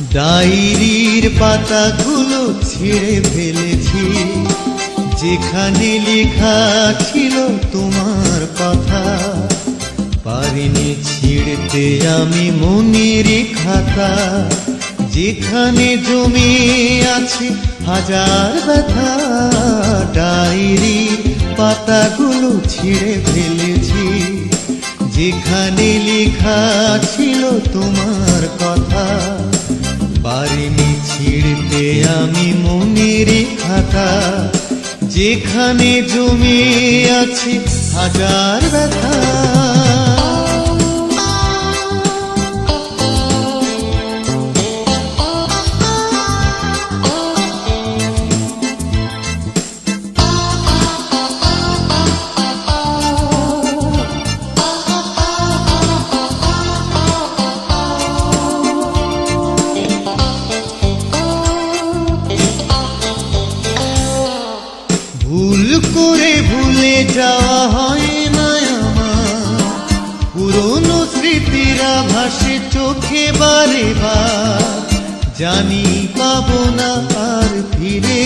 ডায়েরির পাতাগুলো ছিঁড়ে ফেলেছি, যেখানে লেখা ছিল তোমার কথা। পারিনি ছিঁড়তে আমি মনের খাতা, যেখানে জমে আছে হাজার ব্যথা। ডায়েরির পাতাগুলো ছিঁড়ে ফেলেছি, যেখানে লেখা ছিল তোমার কথা। পারিনি ছিঁড়তে আমি মনের খাতা, যেখানে জমে আছে হাজার ব্যথা। ভুল করে ভুলে যাওয়া হয় না আমার, পুরনো স্মৃতিরা ভাসে চোখে বারে বার। জানি পাবো না আর ফিরে,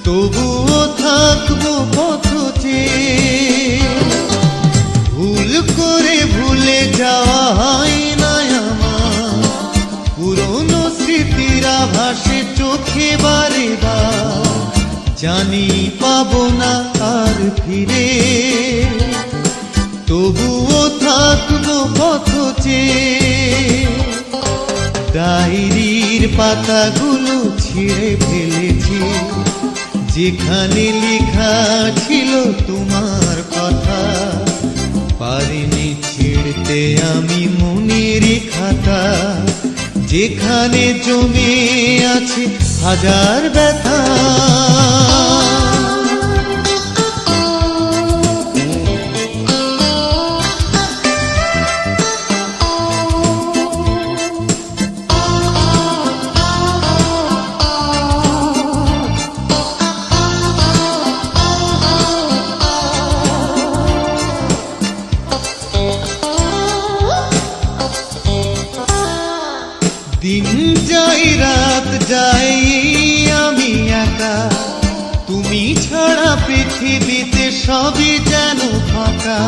তবুও থাকবো পথ চেয়ে। ভুল করে ভুলে যাওয়া হয় না আমার, পুরনো স্মৃতিরা ভাসে চোখে বারে বার। জানি পাবো না আর ফিরে, তবুও থাকবো পথ চেয়ে। ডায়েরির পাতাগুলো ছিঁড়ে ফেলেছি, যেখানে লেখা ছিল তোমার কথা। পারিনি ছিঁড়তে আমি মনের খাতা, যেখানে জমে আছে হাজার ব্যথা। দিন যাই রাত যাই আমি একা, তুমি ছাড়া পৃথিবীতে সবই যেন ফাঁকা।